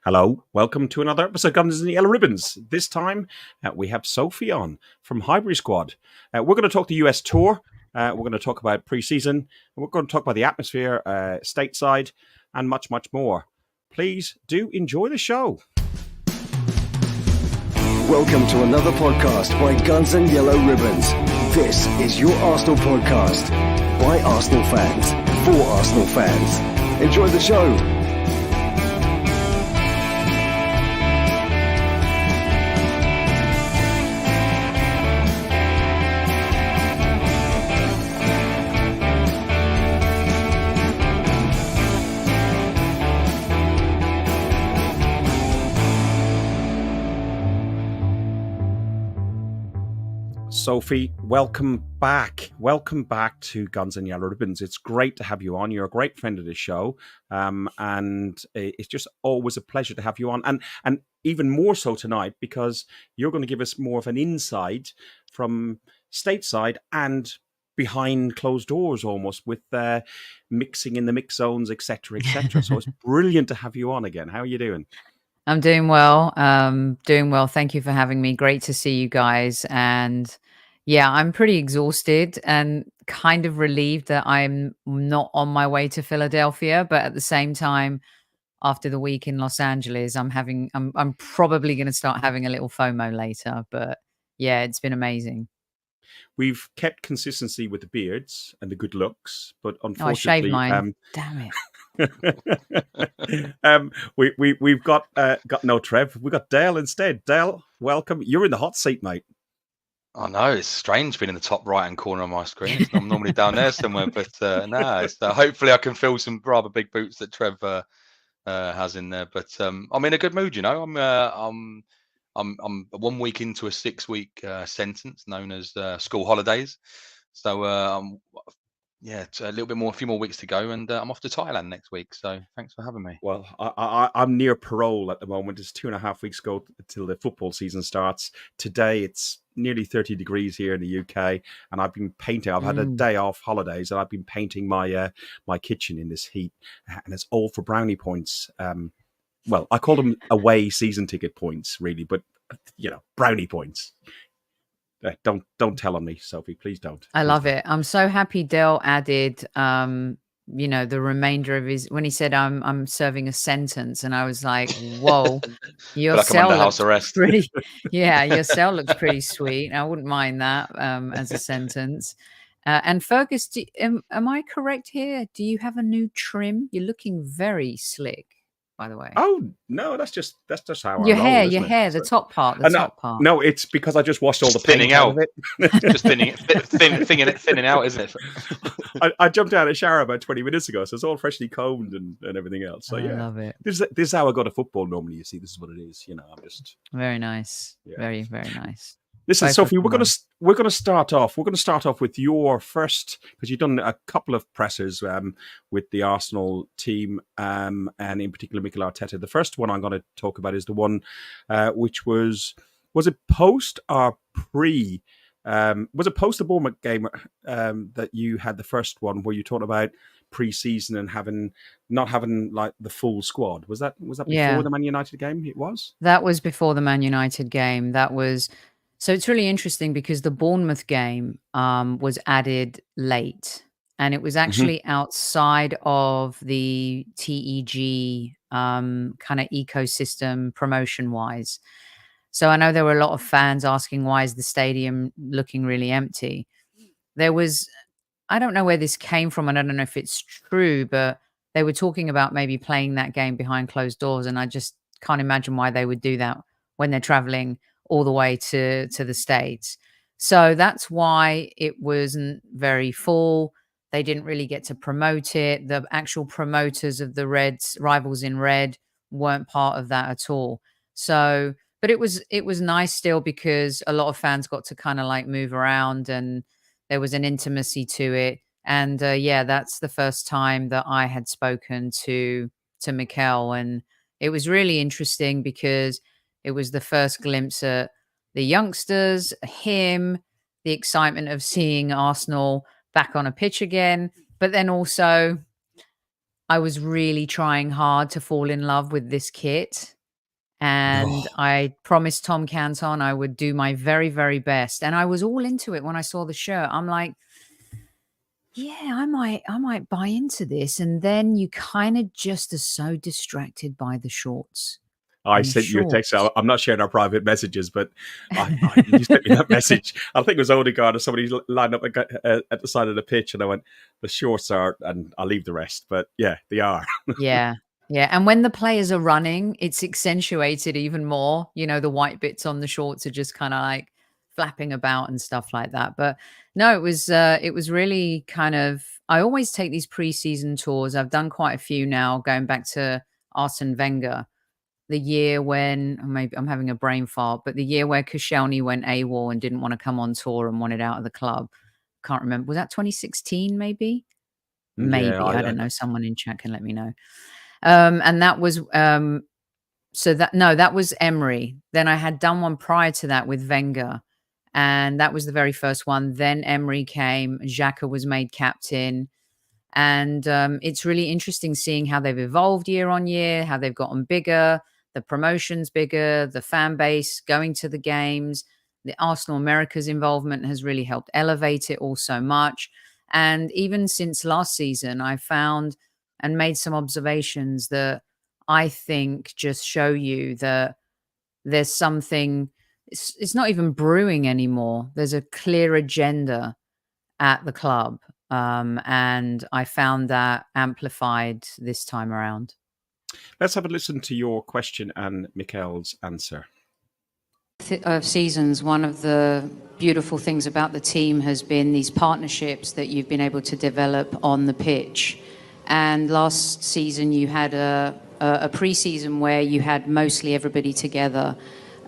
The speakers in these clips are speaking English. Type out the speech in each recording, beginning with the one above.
Hello, welcome to another episode of Guns and Yellow Ribbons. This time we have Sophie on from Highbury Squad. We're going to talk the US tour. We're going to talk about preseason. And we're going to talk about the atmosphere, stateside, and much, much more. Please do enjoy the show. Welcome to another podcast by Guns and Yellow Ribbons. This is your Arsenal podcast by Arsenal fans for Arsenal fans. Enjoy the show. Sophie, welcome back. Welcome back to Guns and Yellow Ribbons. It's great to have you on. You're a great friend of the show. And it's just always a pleasure to have you on. And even more so tonight, because you're going to give us more of an insight from stateside and behind closed doors almost, with mixing in the mix zones, etc., etc. So it's brilliant to have you on again. How are you doing? I'm doing well. Thank you for having me. Great to see you guys. And yeah, I'm pretty exhausted and kind of relieved that I'm not on my way to Philadelphia. But at the same time, after the week in Los Angeles, I'm probably going to start having a little FOMO later. But yeah, it's been amazing. We've kept consistency with the beards and the good looks, but unfortunately, I shaved mine. Damn it. We've got no Trev. We've got Dale instead. Dale, welcome. You're in the hot seat, mate. I know, it's strange being in the top right-hand corner of my screen. I'm normally down there somewhere, but hopefully I can fill some rather big boots that Trev has in there. But I'm in a good mood, you know. I'm 1 week into a 6-week sentence known as school holidays. So it's a little bit more, a few more weeks to go, and I'm off to Thailand next week. So thanks for having me. Well, I'm near parole at the moment. It's 2.5 weeks ago till the football season starts. Today it's nearly 30 degrees here in the UK, and I've been painting. I've had a day off holidays, and I've been painting my my kitchen in this heat, and it's all for brownie points. Well, I call them away season ticket points, really, but brownie points. Don't tell on me, Sophie. Please don't. I love it. I'm so happy Dale added, the remainder of his, when he said I'm serving a sentence, and I was like, whoa, your cell looks arrest. pretty. Yeah, your cell looks pretty sweet. I wouldn't mind that as a sentence. And Fergus, am I correct here? Do you have a new trim? You're looking very slick, by the way. Oh no, that's just how your I roll, hair, the top part, top part. No, it's because I just washed all the thinning paint out of it. Just thinning out, isn't it? I jumped out of the shower about 20 minutes ago, so it's all freshly combed and everything else. So I love it. This is how I go to football normally. You see, this is what it is. I'm just very nice. Yeah. Very, very nice. Listen, Sophie, we're going to start off. We're going to start off with your first, because you've done a couple of pressers with the Arsenal team, and in particular Mikel Arteta. The first one I'm going to talk about is the one which was it post or pre? Was it post the Bournemouth game that you had the first one where you talked about pre-season and not having like the full squad? Was that before the Man United game? It was. That was before the Man United game. That was. So it's really interesting because the Bournemouth game was added late, and it was actually outside of the TEG kind of ecosystem promotion-wise. So I know there were a lot of fans asking, why is the stadium looking really empty? I don't know where this came from, and I don't know if it's true, but they were talking about maybe playing that game behind closed doors, and I just can't imagine why they would do that when they're traveling all the way to the States. So that's why it wasn't very full. They didn't really get to promote it. The actual promoters of the Reds, Rivals in Red, weren't part of that at all. So, but it was nice still, because a lot of fans got to kind of like move around, and there was an intimacy to it. And that's the first time that I had spoken to Mikel, and it was really interesting because it was the first glimpse at the youngsters, him, the excitement of seeing Arsenal back on a pitch again. But then also, I was really trying hard to fall in love with this kit. And I promised Tom Canton I would do my very, very best. And I was all into it when I saw the shirt. I'm like, yeah, I might buy into this. And then you kind of just are so distracted by the shorts. I And the sent you a text. shorts. I'm not sharing our private messages, but you sent me that message. I think it was Odegaard or somebody lined up at the side of the pitch, and I went, "The shorts are," and I'll leave the rest. But yeah, they are. Yeah. Yeah. And when the players are running, it's accentuated even more. The white bits on the shorts are just kind of like flapping about and stuff like that. But no, it was really kind of, I always take these preseason tours. I've done quite a few now, going back to Arsene Wenger, the year when, or maybe I'm having a brain fart, but the year where Koscielny went AWOL and didn't want to come on tour and wanted out of the club. Can't remember. Was that 2016 maybe? Yeah, Maybe. I don't know. Someone in chat can let me know. And that was that was Emery. Then I had done one prior to that with Wenger, and that was the very first one. Then Emery came, Xhaka was made captain, and it's really interesting seeing how they've evolved year on year, how they've gotten bigger, the promotions bigger, the fan base going to the games. The Arsenal America's involvement has really helped elevate it all so much. And even since last season, I found and made some observations that I think just show you that there's something, it's not even brewing anymore. There's a clear agenda at the club. And I found that amplified this time around. Let's have a listen to your question and Mikel's answer. Of seasons, one of the beautiful things about the team has been these partnerships that you've been able to develop on the pitch. And last season you had a pre-season where you had mostly everybody together.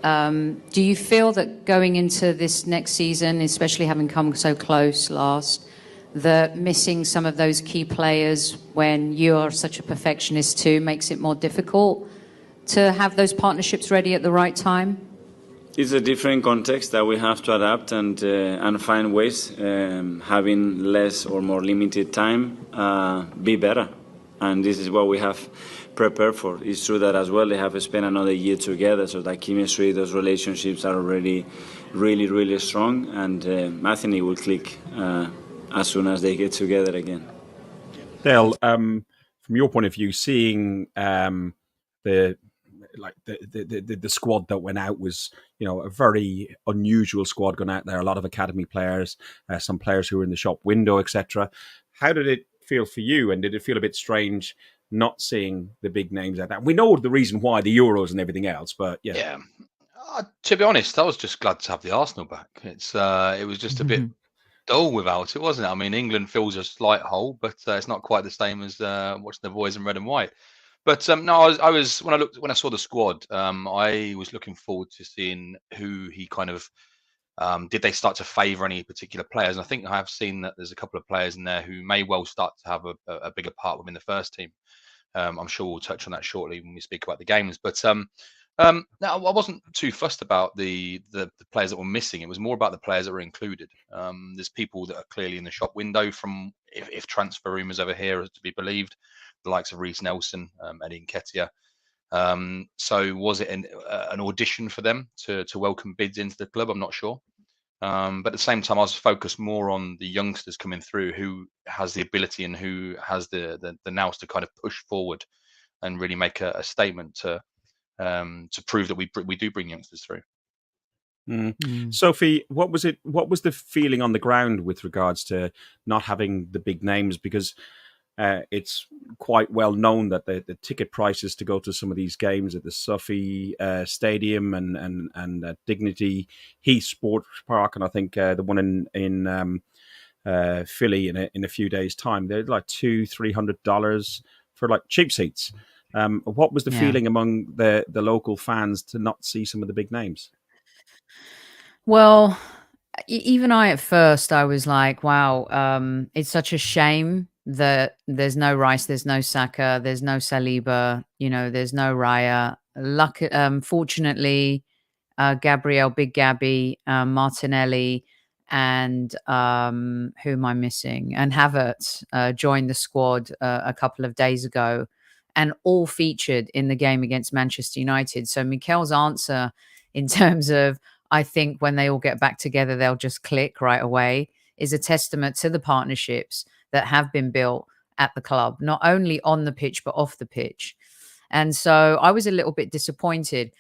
Do you feel that going into this next season, especially having come so close last, that missing some of those key players when you are such a perfectionist too makes it more difficult to have those partnerships ready at the right time? It's a different context that we have to adapt and find ways, having less or more limited time, be better. And this is what we have prepared for. It's true that as well they have spent another year together, so that chemistry, those relationships are already really, really strong, and I think it will click as soon as they get together again. Dale, from your point of view, seeing the squad that went out was, a very unusual squad going out there. A lot of academy players, some players who were in the shop window, etc. How did it feel for you? And did it feel a bit strange not seeing the big names like that? We know the reason why, the Euros and everything else, but yeah. Yeah. To be honest, I was just glad to have the Arsenal back. It was just a bit dull without it, wasn't it? I mean, England fills a slight hole, but it's not quite the same as watching the boys in red and white. But no, I was when I saw the squad, I was looking forward to seeing who he kind of did they start to favour any particular players. And I think I have seen that there's a couple of players in there who may well start to have a bigger part within the first team. I'm sure we'll touch on that shortly when we speak about the games. But no, I wasn't too fussed about the players that were missing. It was more about the players that were included. There's people that are clearly in the shop window from, if transfer rumours over here are to be believed, the likes of Reece Nelson, Eddie Nketiah. So was it an audition for them to welcome bids into the club? I'm not sure. But at the same time, I was focused more on the youngsters coming through, who has the ability and who has the nous to kind of push forward and really make a statement to prove that we do bring youngsters through. Sophie, what was the feeling on the ground with regards to not having the big names? Because it's quite well known that the ticket prices to go to some of these games at the Sophie Stadium and Dignity Heath Sports Park, and I think the one in Philly in a few days' time, they're like $200-300 for like cheap seats. What was the feeling among the local fans to not see some of the big names? Well, even I at first, I was like, wow, it's such a shame that there's no Rice, there's no Saka, there's no Saliba, there's no Raya. Fortunately, Gabriel, Big Gabby, Martinelli, and who am I missing? And Havertz joined the squad a couple of days ago, and all featured in the game against Manchester United. So Mikel's answer in terms of, I think when they all get back together, they'll just click right away, is a testament to the partnerships that have been built at the club, not only on the pitch, but off the pitch. And so I was a little bit disappointed.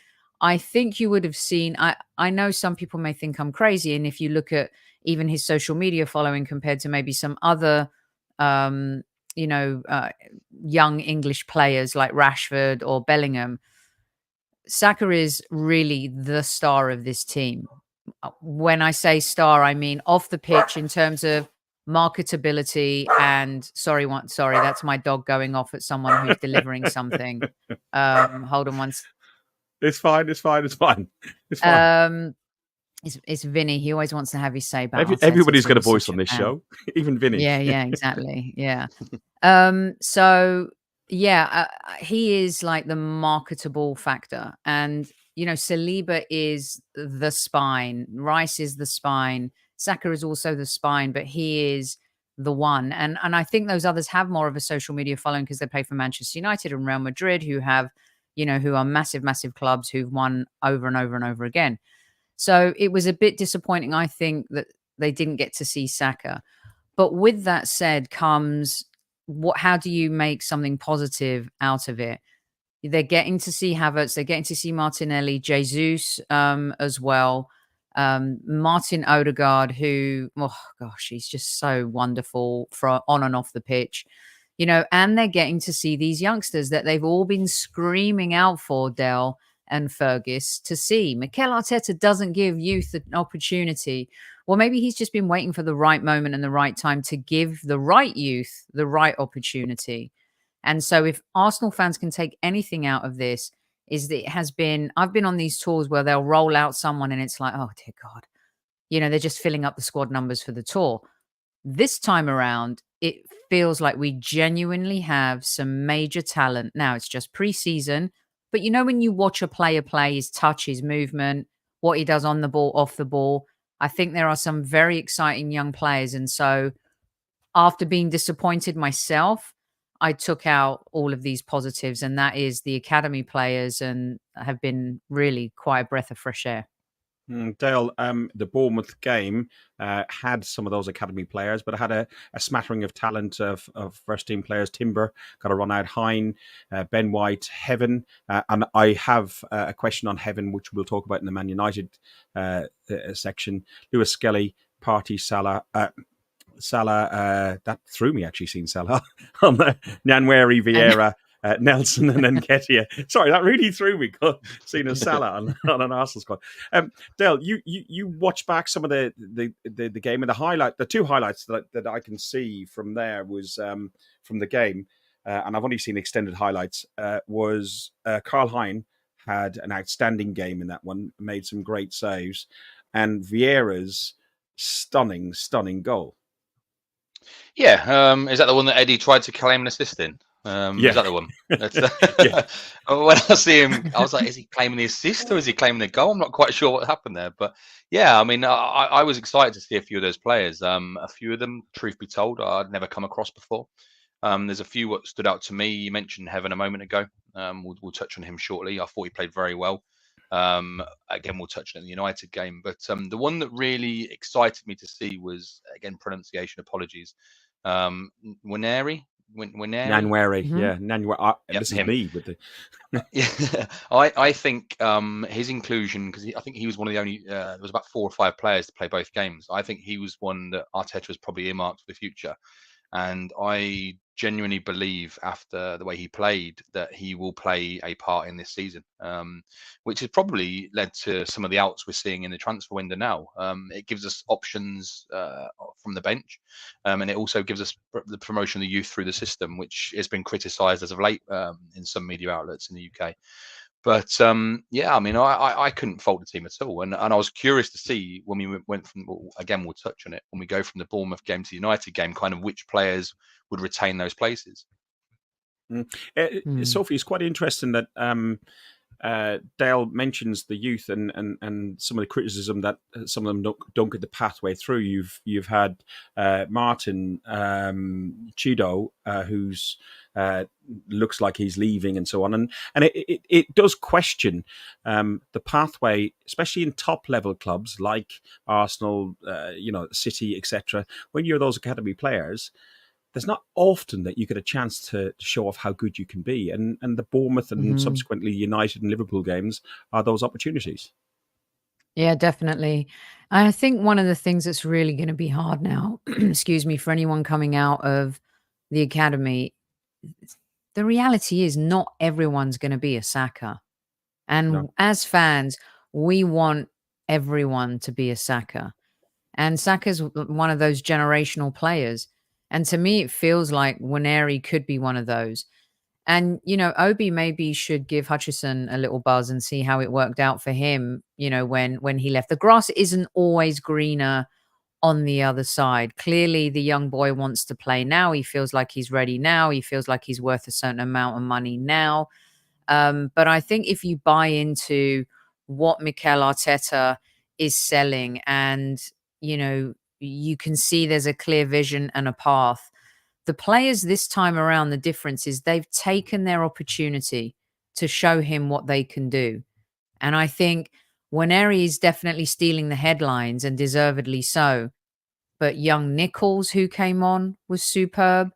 I think you would have seen, I know some people may think I'm crazy. And if you look at even his social media following compared to maybe some other, young English players like Rashford or Bellingham, Saka is really the star of this team. When I say star, I mean off the pitch in terms of marketability and sorry, that's my dog going off at someone who's delivering something. Hold on one. It's fine. It's fine. It's Vinny. He always wants to have his say about everybody's got a voice on this show, even Vinny. Yeah, exactly. Yeah. So yeah, he is like the marketable factor, and Saliba is the spine, Rice is the spine, Saka is also the spine, but he is the one. And I think those others have more of a social media following because they play for Manchester United and Real Madrid, who have, who are massive, massive clubs who've won over and over and over again. So it was a bit disappointing, I think, that they didn't get to see Saka. But with that said comes, how do you make something positive out of it? They're getting to see Havertz, they're getting to see Martinelli, Jesus as well. Martin Odegaard, who, oh gosh, he's just so wonderful for on and off the pitch. And they're getting to see these youngsters that they've all been screaming out for, Del and Fergus, to see. Mikel Arteta doesn't give youth an opportunity. Well, maybe he's just been waiting for the right moment and the right time to give the right youth the right opportunity. And so if Arsenal fans can take anything out of this, is that I've been on these tours where they'll roll out someone and it's like, oh dear God, they're just filling up the squad numbers for the tour. This time around, it feels like we genuinely have some major talent. Now it's just preseason, but when you watch a player play, his touch, his movement, what he does on the ball, off the ball, I think there are some very exciting young players. And so after being disappointed myself, I took out all of these positives, and that is the academy players, and have been really quite a breath of fresh air. Dale, the Bournemouth game had some of those academy players, but it had a smattering of talent of first-team players. Timber got a run out, Hine, Ben White, Heaven. And I have a question on Heaven, which we'll talk about in the Man United section. Lewis Skelly, Partey, Salah. That threw me actually seeing Salah on the Nwaneri, Vieira, Nelson, and Nketiah. Sorry, that really threw me seeing a Salah on an Arsenal squad. Dale, you watch back some of the game, and the two highlights that I can see from there was from the game, and I've only seen extended highlights. Was Karl Hein had an outstanding game in that one, made some great saves, and Vieira's stunning goal. Yeah, is that the one that Eddie tried to claim an assist in? Yeah. Is that the one? Yeah. When I see him, I was like, is he claiming the assist or is he claiming the goal? I'm not quite sure what happened there. But yeah, I mean, I was excited to see a few of those players. A few of them, truth be told, I'd never come across before. There's a few what stood out to me. You mentioned Heaven a moment ago. We'll touch on him shortly. I thought he played very well. Again, we'll touch on the United game. But the one that really excited me to see was, again, pronunciation, apologies. Nwaneri. Nwaneri, yeah, Nwaneri. This is him. Me with the. Yeah, I think his inclusion, because I think he was one of the only. There was about 4 or 5 players to play both games. I think he was one that Arteta was probably earmarked for the future, and I genuinely believe after the way he played that he will play a part in this season, which has probably led to some of the outs we're seeing in the transfer window now. It gives us options from the bench, and it also gives us the promotion of the youth through the system, which has been criticised as of late in some media outlets in the UK. But yeah, I mean, I couldn't fault the team at all, and I was curious to see when we went from, again, we'll touch on it when we go from the Bournemouth game to the United game, kind of which players would retain those places. Sophie, it's quite interesting that Dale mentions the youth and some of the criticism that some of them don't get the pathway through. You've had Martin Chido, who's looks like he's leaving and so on, and it does question the pathway, especially in top level clubs like Arsenal, City, etc. When you're those academy players, there's not often that you get a chance to show off how good you can be. And the Bournemouth and subsequently United and Liverpool games are those opportunities. Yeah, definitely. I think one of the things that's really going to be hard now, excuse me, for anyone coming out of the academy, the reality is not everyone's going to be a Saka. And No. as fans, we want everyone to be a Saka. And Saka's one of those generational players. And to me, it feels like Waneri could be one of those. And, Obi maybe should give Hutchison a little buzz and see how it worked out for him, when he left. The grass isn't always greener on the other side. Clearly, the young boy wants to play now. He feels like he's ready now. He feels like he's worth a certain amount of money now. But I think if you buy into what Mikel Arteta is selling and, you can see there's a clear vision and a path. The players this time around, the difference is they've taken their opportunity to show him what they can do. And I think Waneri is definitely stealing the headlines and deservedly so. But young Nichols, who came on, was superb.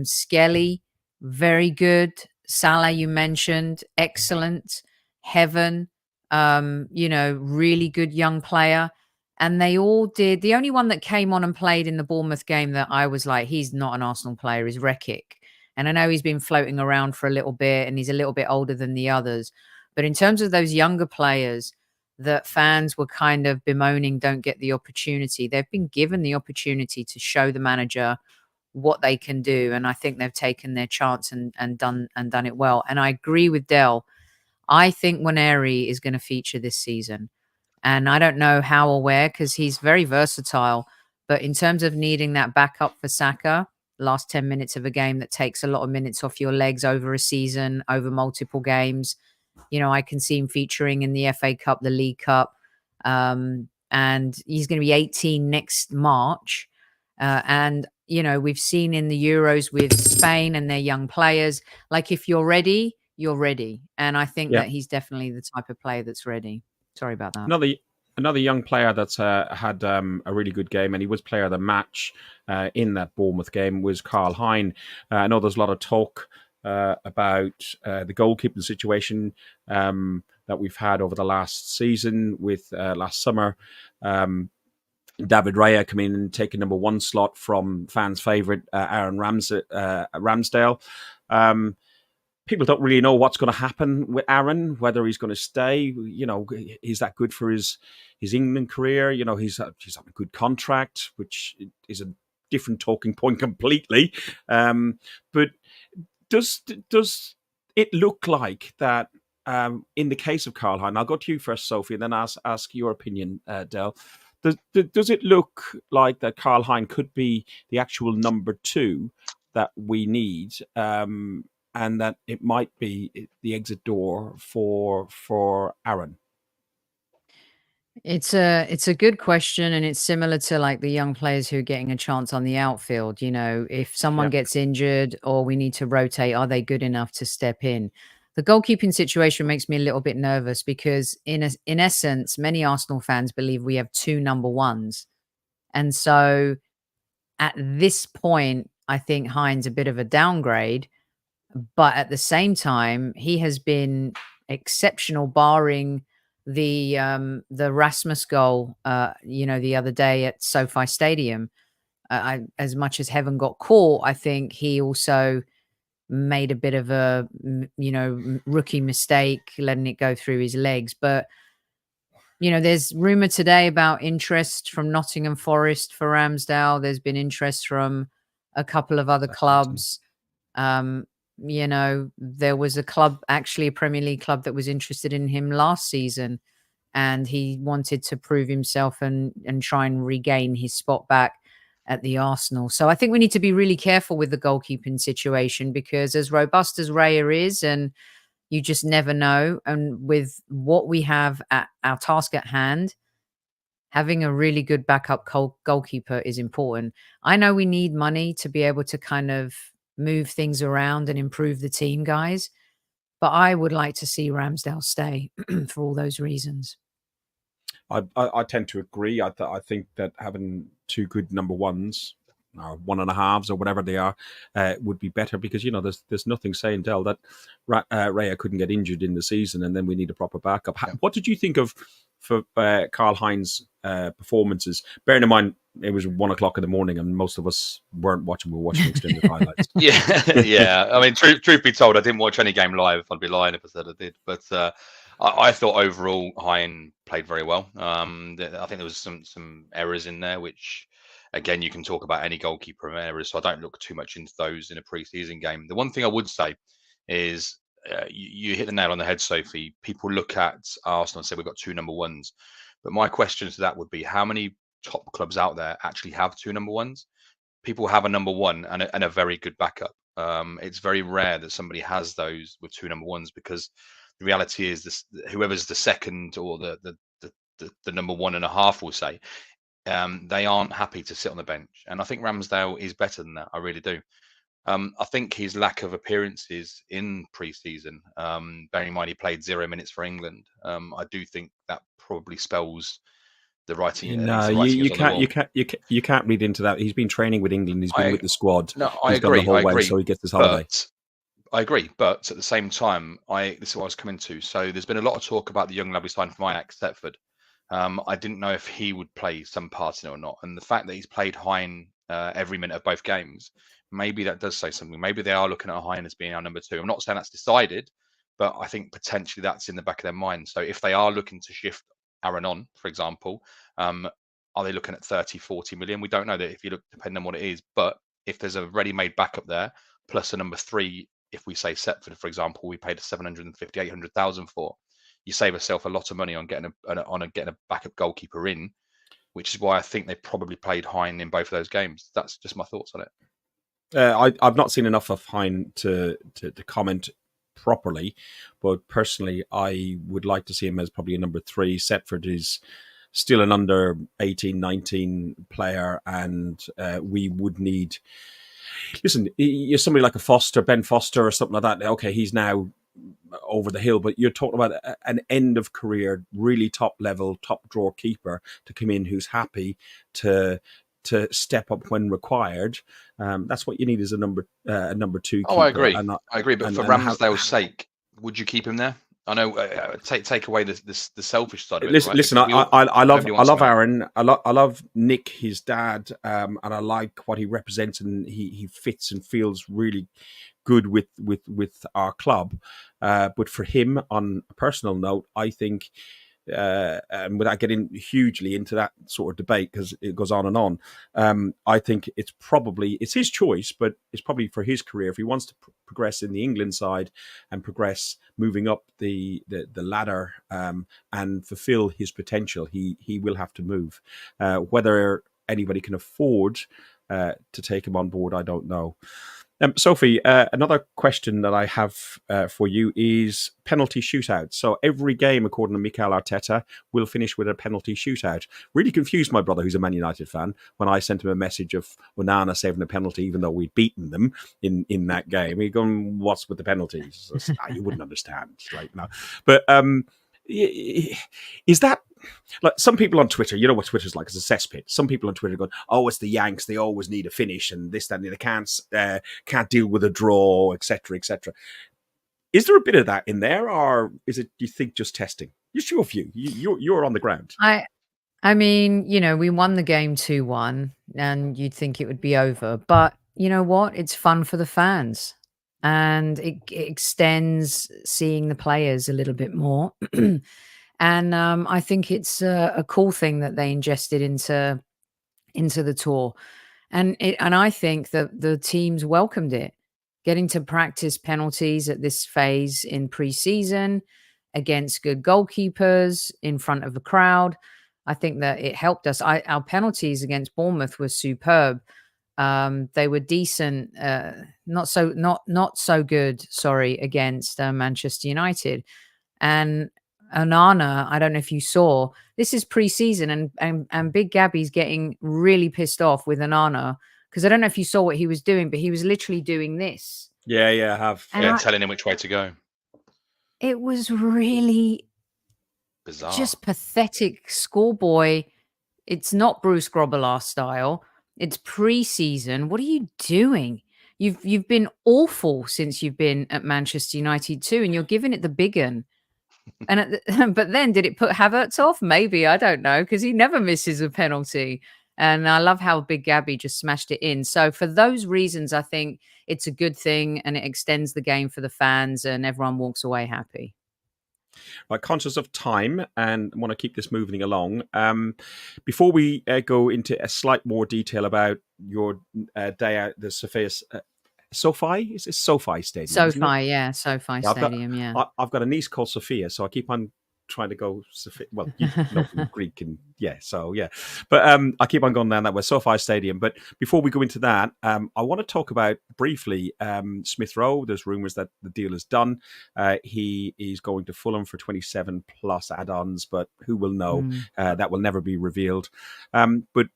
Skelly, very good. Salah, you mentioned, excellent. Heaven, really good young player. And they all did. The only one that came on and played in the Bournemouth game that I was like, he's not an Arsenal player, is Rekic. And I know he's been floating around for a little bit and he's a little bit older than the others. But in terms of those younger players that fans were kind of bemoaning don't get the opportunity, they've been given the opportunity to show the manager what they can do. And I think they've taken their chance and done it well. And I agree with Del. I think Waneri is going to feature this season. And I don't know how or where because he's very versatile. But in terms of needing that backup for Saka, last 10 minutes of a game that takes a lot of minutes off your legs over a season, over multiple games, I can see him featuring in the FA Cup, the League Cup. And he's going to be 18 next March. And, we've seen in the Euros with Spain and their young players, like if you're ready, you're ready. And I think that he's definitely the type of player that's ready. Sorry about that. Another young player that's had a really good game, and he was player of the match in that Bournemouth game, was Karl Hein. I know there's a lot of talk about the goalkeeping situation that we've had over the last season with last summer. David Raya coming in and taking number one slot from fans' favourite Aaron Ramsdale. People don't really know what's going to happen with Aaron, whether he's going to stay. Is that good for his England career? He's on a good contract, which is a different talking point completely. But does it look like that in the case of Karl Hein? I'll go to you first, Sophie, and then ask your opinion, Del. Does it look like that Karl Hein could be the actual number two that we need? And that it might be the exit door for Aaron? It's a good question, and it's similar to like the young players who are getting a chance on the outfield. If someone gets injured or we need to rotate, are they good enough to step in? The goalkeeping situation makes me a little bit nervous because in essence, many Arsenal fans believe we have two number ones. And so at this point, I think Hines a bit of a downgrade. But at the same time, he has been exceptional, barring the Rasmus goal, the other day at SoFi Stadium. As much as Heaven got caught, I think he also made a bit of a, rookie mistake, letting it go through his legs. But, there's rumor today about interest from Nottingham Forest for Ramsdale. There's been interest from a couple of other clubs. There was a club, actually a Premier League club, that was interested in him last season, and he wanted to prove himself and try and regain his spot back at the Arsenal. So I think we need to be really careful with the goalkeeping situation because as robust as Raya is, and You just never know. And with what we have at our task at hand, having a really good backup goalkeeper is important. I know we need money to be able to kind of move things around and improve the team, guys. But I would like to see Ramsdale stay for all those reasons. I tend to agree. I think that having two good number ones, or 1.5s, or whatever they are, would be better, because there's nothing saying, Del, that Raya couldn't get injured in the season, and then we need a proper backup. Yeah. What did you think of for Karl-Heinz performances? Bearing in mind it was 1:00 in the morning, and most of us weren't watching. We were watching extended highlights. Yeah. I mean, truth be told, I didn't watch any game live. I'd be lying if I said I did. But I thought overall Hein played very well. I think there was some errors in there, which, again, you can talk about any goalkeeper errors, so I don't look too much into those in a pre-season game. The one thing I would say is you hit the nail on the head, Sophie. People look at Arsenal and say we've got two number ones. But my question to that would be, how many top clubs out there actually have two number ones? People have a number one and a very good backup. It's very rare that somebody has those with two number ones, because the reality is this: whoever's the second or the number 1.5, we'll say, they aren't happy to sit on the bench. And I think Ramsdale is better than that. I really do. I think his lack of appearances in pre-season, bearing in mind he played 0 minutes for England, I do think that probably spells the writing. No, you can't read into that. He's been training with England. He's been with the squad. No, I agree. The whole way, so he gets his holiday. I agree, but at the same time, this is what I was coming to. So there's been a lot of talk about the young lad we signed from Ajax, Thetford. I didn't know if he would play some part in it or not, and the fact that he's played Hein every minute of both games, maybe that does say something. Maybe they are looking at Hein as being our number 2. I'm not saying that's decided, but I think potentially that's in the back of their mind. So if they are looking to shift Aaron on, for example, are they looking at 30, 40 million? We don't know that, if you look, depending on what it is. But if there's a ready-made backup there, plus a number 3, if we say Setford, for example, we paid 750, 800,000 for, you save yourself a lot of money on getting a backup goalkeeper in, which is why I think they probably played Hein in both of those games. That's just my thoughts on it. I've not seen enough of Hein to comment properly, but personally, I would like to see him as probably a number 3. Setford is still an under 18, 19 player, and we would need. Listen, you're somebody like a Ben Foster or something like that. Okay, he's now over the hill, but you're talking about an end of career, really top level, top drawer keeper to come in who's happy to step up when required. That's what you need as a number 2 keeper. Oh, I agree. I agree. But for Ramsdale's sake, would you keep him there? I know. Take away the selfish side of it. Listen, right? I love Aaron. I love Nick, his dad, and I like what he represents, and he fits and feels really good with our club. But for him, on a personal note, I think, and without getting hugely into that sort of debate, because it goes on and on, I think it's his choice, but it's probably for his career. If he wants to progress in the England side and progress moving up the ladder and fulfill his potential, he will have to move. Whether anybody can afford to take him on board, I don't know. Sophie, another question that I have for you is penalty shootout. So every game, according to Mikel Arteta, will finish with a penalty shootout. Really confused my brother, who's a Man United fan, when I sent him a message of Onana saving a penalty, even though we'd beaten them in that game. He'd gone, what's with the penalties? You wouldn't understand. Like, no. But is that... Like some people on Twitter, you know what Twitter's like, it's a cesspit. Some people on Twitter going, "Oh, it's the Yanks; they always need a finish, and this, that, and they can't deal with a draw, etc., etc." Is there a bit of that in there, or is it, do you think, just testing? It's your view. You're on the ground. I mean, we won the game 2-1, and you'd think it would be over, but you know what? It's fun for the fans, and it extends seeing the players a little bit more. And I think it's a cool thing that they ingested into the tour, and I think that the teams welcomed it, getting to practice penalties at this phase in pre-season against good goalkeepers in front of a crowd. I think that it helped us. Our penalties against Bournemouth were superb. They were decent, not so good. Sorry, against Manchester United. And Onana, I don't know if you saw. This is pre-season, and Big Gabby's getting really pissed off with Onana because I don't know if you saw what he was doing, but he was literally doing this. Yeah, I have. And telling him which way to go. It was really Bizarre. just pathetic schoolboy. It's not Bruce Grobbelaar style. It's pre-season. What are you doing? You've been awful since you've been at Manchester United too, and you're giving it the big un. And but then did it put Havertz off? Maybe, I don't know, because he never misses a penalty. And I love how Big Gabby just smashed it in. So for those reasons, I think it's a good thing and it extends the game for the fans and everyone walks away happy. Right, conscious of time and want to keep this moving along. Before we go into a slight more detail about your day out, the Sophie? Is it Sophie Stadium? Sophie, yeah, Sophie Stadium, yeah. I've got a niece called Sophia, so I keep on trying to go Sophia. Well, you know, Greek and but I keep on going down that way, Sophie Stadium. But before we go into that, I want to talk about briefly Smith Rowe. There's rumours that the deal is done. He is going to Fulham for 27 plus add-ons, but who will know? That will never be revealed. But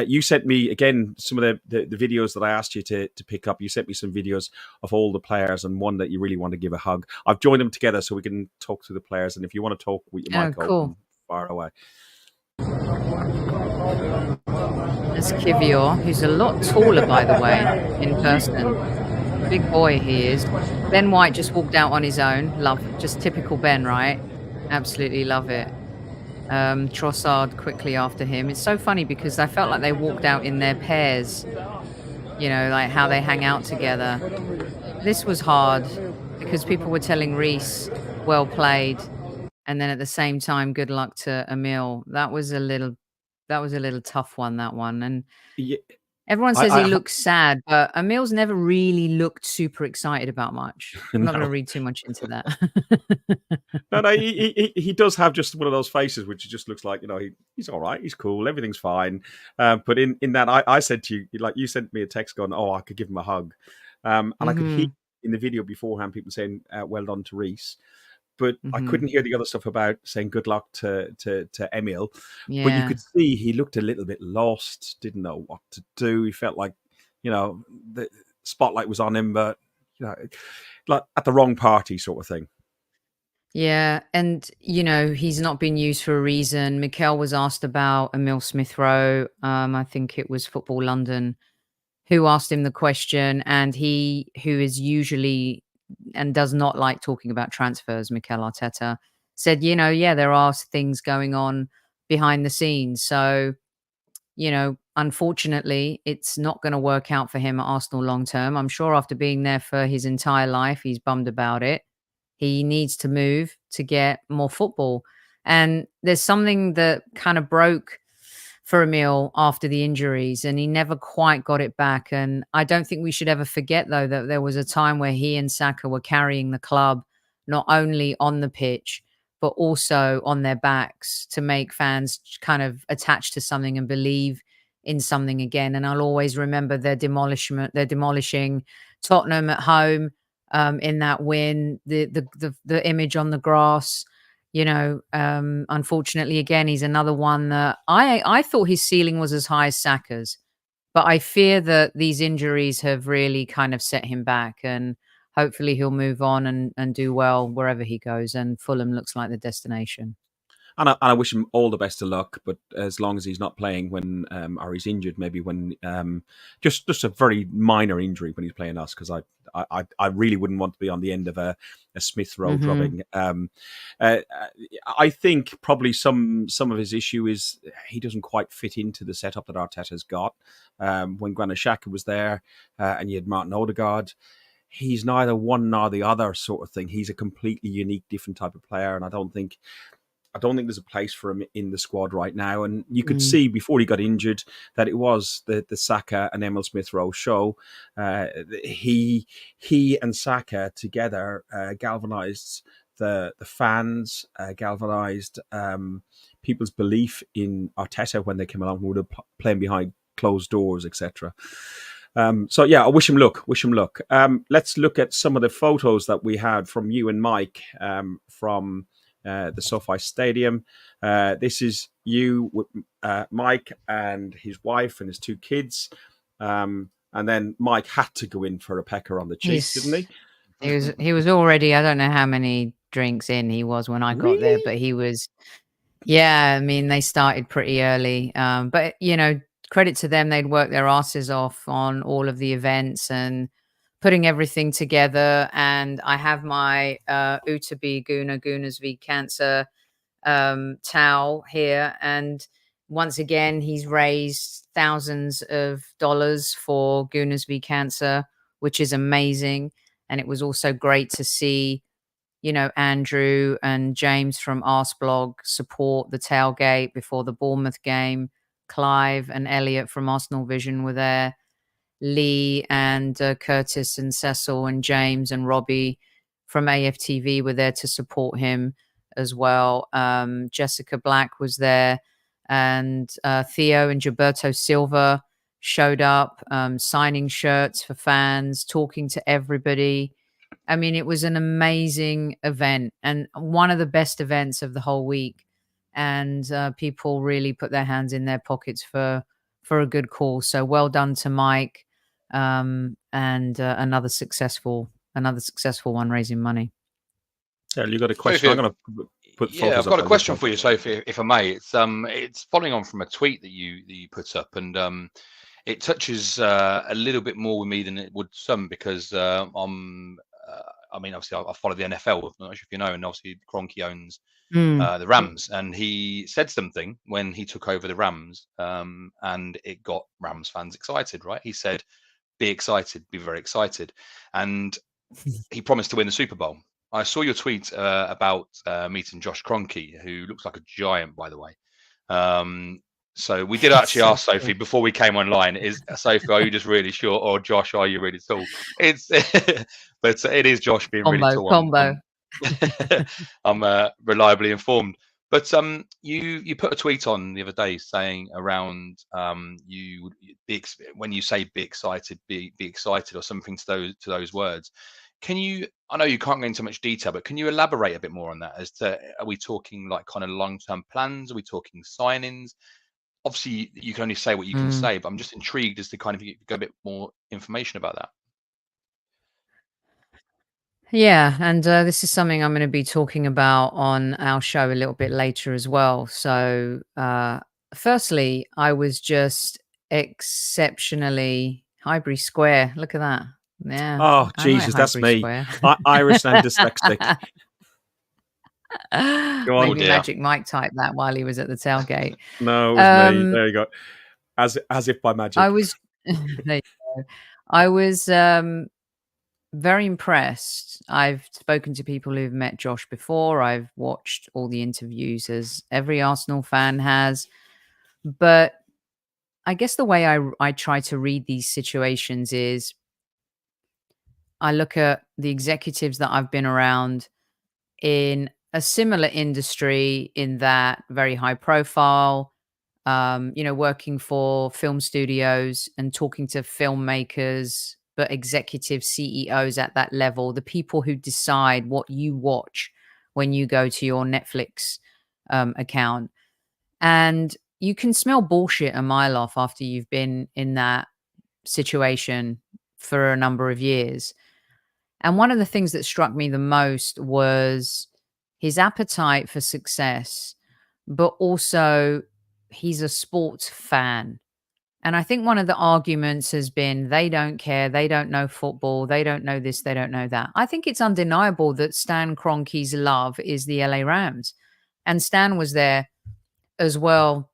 you sent me, again, some of the videos that I asked you to pick up. You sent me some videos of all the players and one that you really want to give a hug. I've joined them together so we can talk to the players. And if you want to talk with your mic open, far away. There's Kivior, who's a lot taller, by the way, in person. Big boy he is. Ben White just walked out on his own. Love, just typical Ben, right? Absolutely love it. Trossard quickly after him. It's so funny because I felt like they walked out in their pairs, you know, like how they hang out together. This was hard because people were telling Reece, well played, and then at the same time, good luck to Emil. That was a little tough one, that one. And everyone says he looks sad, but Emil's never really looked super excited about much. I'm not going to read too much into that. No, he does have just one of those faces, which just looks like, you know, he's all right, he's cool, everything's fine. But in that, I said to you, like, you sent me a text going, oh, I could give him a hug. And I could hear in the video beforehand people saying, well done to Reece. But I couldn't hear the other stuff about saying good luck to Emil. Yeah. But you could see he looked a little bit lost, didn't know what to do. He felt like, you know, the spotlight was on him, but, you know, like at the wrong party sort of thing. Yeah, and, you know, he's not been used for a reason. Mikel was asked about Emil Smith Rowe. I think it was Football London who asked him the question, and he, who is usually and does not like talking about transfers, Mikel Arteta, said, you know, yeah, there are things going on behind the scenes. So, you know, unfortunately, it's not going to work out for him at Arsenal long term. I'm sure after being there for his entire life, he's bummed about it. He needs to move to get more football. And there's something that kind of broke for Emil after the injuries, and he never quite got it back. And I don't think we should ever forget, though, that there was a time where he and Saka were carrying the club, not only on the pitch, but also on their backs to make fans kind of attached to something and believe in something again. And I'll always remember their demolishing Tottenham at home in that win, the image on the grass. You know, unfortunately, again, he's another one that I thought his ceiling was as high as Saka's, but I fear that these injuries have really kind of set him back, and hopefully he'll move on and do well wherever he goes. And Fulham looks like the destination. And I wish him all the best of luck, but as long as he's not playing when, or he's injured, maybe when, just a very minor injury when he's playing us, because I really wouldn't want to be on the end of a Smith Rowe drubbing. I think probably some of his issue is he doesn't quite fit into the setup that Arteta's got. When Granit Xhaka was there, and you had Martin Odegaard, he's neither one nor the other sort of thing. He's a completely unique, different type of player, and I don't think there's a place for him in the squad right now. And you could see before he got injured that it was the Saka and Emil Smith Rowe show. He and Saka together galvanised the fans, galvanised people's belief in Arteta when they came along, who were playing behind closed doors, etc. So yeah, I wish him luck. Wish him luck. Let's look at some of the photos that we had from you and Mike from the SoFi Stadium. This is you with Mike and his wife and his 2 kids. And then Mike had to go in for a pecker on the cheek, didn't he? He was already, I don't know how many drinks in he was when I got there, but he was, yeah, I mean, they started pretty early. But, credit to them, they'd worked their asses off on all of the events and putting everything together. And I have my Utabi Gooners v Cancer towel here. And once again, he's raised thousands of dollars for Gooners v Cancer, which is amazing. And it was also great to see, Andrew and James from Arsblog support the tailgate before the Bournemouth game. Clive and Elliot from Arsenal Vision were there. Lee and Curtis and Cecil and James and Robbie from AFTV were there to support him as well. Jessica Black was there, and Theo and Gilberto Silva showed up, signing shirts for fans, talking to everybody. I mean, it was an amazing event and one of the best events of the whole week. And people really put their hands in their pockets for a good cause. So well done to Mike, and another successful one raising money. Yeah, you got a question? Sophie, I'm going to put. Yeah, I've got a question for you, Sophie, if I may. It's following on from a tweet that you put up, and it touches a little bit more with me than it would some, because I mean, obviously, I follow the NFL. I'm not sure if you know, and obviously, Kroenke owns the Rams, and he said something when he took over the Rams, and it got Rams fans excited, right? He said, "Be excited, be very excited," and he promised to win the Super Bowl. I saw your tweet about meeting Josh Kroenke, who looks like a giant, by the way. So we did actually ask Sophie before we came online, is Sophie, are you just really short, or Josh, are you really tall? It's but it is Josh being really tall. Combo. I'm reliably informed. But you put a tweet on the other day saying around you be when you say be excited, be excited, or something to those words. Can you? I know you can't go into much detail, but can you elaborate a bit more on that? As to, are we talking like kind of long-term plans? Are we talking signings? Obviously, you can only say what you can say, but I'm just intrigued as to kind of get a bit more information about that. Yeah, and this is something I'm going to be talking about on our show a little bit later as well. So, firstly, I was just exceptionally Highbury Square. Look at that. Yeah. Oh, Jesus, that's me. Irish and dyslexic. Go on. Maybe Magic Mike typed that while he was at the tailgate. No, it was me. There you go. As if by magic. I was there you go. I was very impressed. I've spoken to people who've met Josh before. I've watched all the interviews, as every Arsenal fan has. But I guess the way I try to read these situations is I look at the executives that I've been around in a similar industry, in that very high profile, working for film studios and talking to filmmakers, but executive CEOs at that level, the people who decide what you watch when you go to your Netflix account. And you can smell bullshit a mile off after you've been in that situation for a number of years. And one of the things that struck me the most was his appetite for success, but also he's a sports fan. And I think one of the arguments has been they don't care, they don't know football, they don't know this, they don't know that. I think it's undeniable that Stan Kroenke's love is the LA Rams. And Stan was there as well,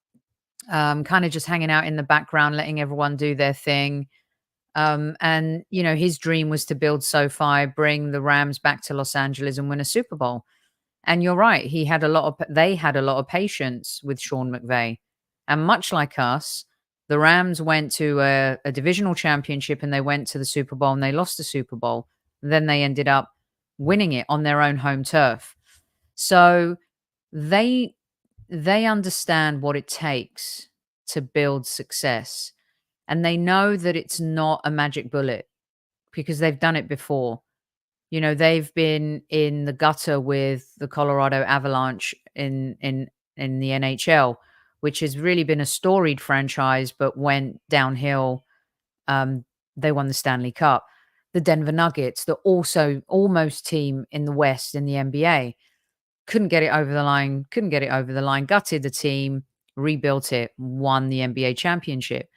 kind of just hanging out in the background, letting everyone do their thing. And, his dream was to build SoFi, bring the Rams back to Los Angeles and win a Super Bowl. And you're right. They had a lot of patience with Sean McVay. And much like us, the Rams went to a divisional championship and they went to the Super Bowl and they lost the Super Bowl. Then they ended up winning it on their own home turf. So they understand what it takes to build success. and they know that it's not a magic bullet because they've done it before. You know, they've been in the gutter with the Colorado Avalanche in the NHL, which has really been a storied franchise, but went downhill. They won the Stanley Cup. The Denver Nuggets, the also almost team in the West in the NBA, couldn't get it over the line, gutted the team, rebuilt it, won the NBA championship.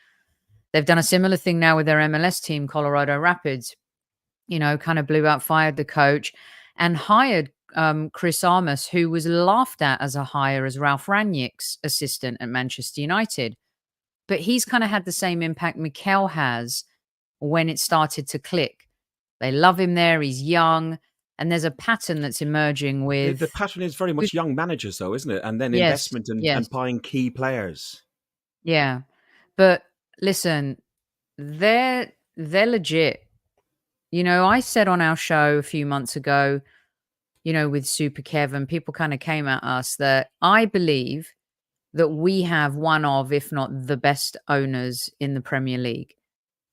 They've done a similar thing now with their MLS team, Colorado Rapids. You know, kind of blew out, fired the coach, and hired Chris Armas, who was laughed at as a hire as Ralph Rangnick's assistant at Manchester United. But he's kind of had the same impact Mikel has when it started to click. They love him there. He's young. And there's a pattern that's emerging with... The pattern is very much young managers, though, isn't it? And then Yes, investment and, yes. and buying key players. Yeah. But listen, they're legit. You know, I said on our show a few months ago, you know, with Super Kev, and people kind of came at us, that I believe that we have one of, if not the best owners in the Premier League.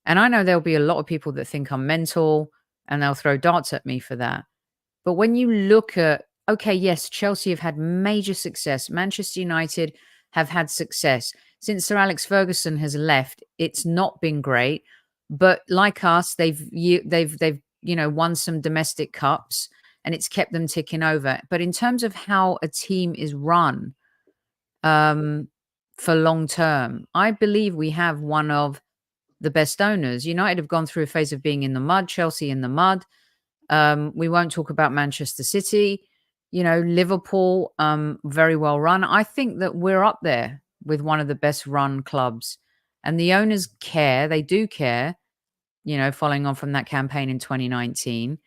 And I know there'll be a lot of people that think I'm mental and they'll throw darts at me for that. But when you look at, okay, yes, Chelsea have had major success. Manchester United have had success. Since Sir Alex Ferguson has left, it's not been great. But like us, they've won some domestic cups and it's kept them ticking over. But in terms of how a team is run for long term, I believe we have one of the best owners. United have gone through a phase of being in the mud, Chelsea in the mud. We won't talk about Manchester City, you know, Liverpool, very well run. I think that we're up there with one of the best run clubs, and the owners care. They do care, you know, following on from that campaign in 2019.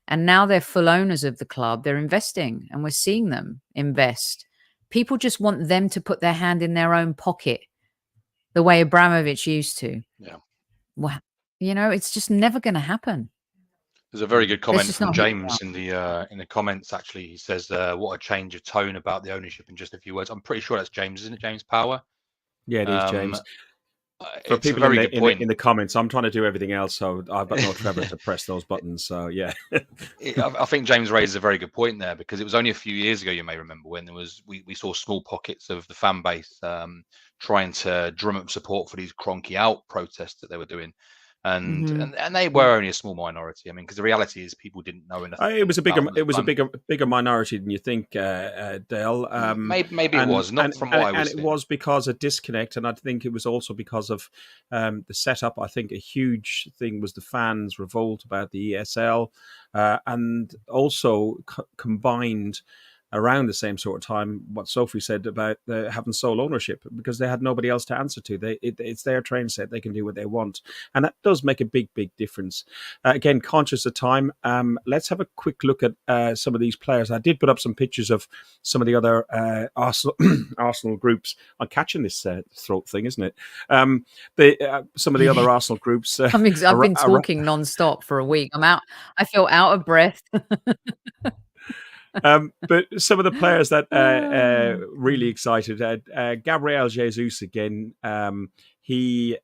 And now they're full owners of the club. They're investing, and we're seeing them invest. People just want them to put their hand in their own pocket the way Abramovich used to. Yeah. Well, you know, it's just never going to happen. There's a very good comment just from not James in the comments. Actually, he says, "What a change of tone about the ownership in just a few words." I'm pretty sure that's James, isn't it? James Power. Yeah, it is James. For It's people a very good point. in the comments, I'm trying to do everything else, so I've got no Trevor to press those buttons. So yeah, I think James raises a very good point there, because it was only a few years ago, you may remember, when there was we saw small pockets of the fan base trying to drum up support for these cronky out protests that they were doing. And they were only a small minority. I mean, because the reality is people didn't know enough. It was a bigger minority than you think, Dale. Maybe it was not from what I was. And it was because of disconnect, and I think it was also because of the setup. I think a huge thing was the fans' revolt about the ESL, and also combined around the same sort of time what Sophie said about having sole ownership, because they had nobody else to answer to. It's their train set. They can do what they want. And that does make a big difference. Again, conscious of time, let's have a quick look at some of these players. I did put up some pictures of some of the other Arsenal groups. I'm catching this throat thing, isn't it? Some of the other Arsenal groups. I've been talking non-stop for a week. I'm out. I feel out of breath. But some of the players that really excited, Gabriel Jesus again. He's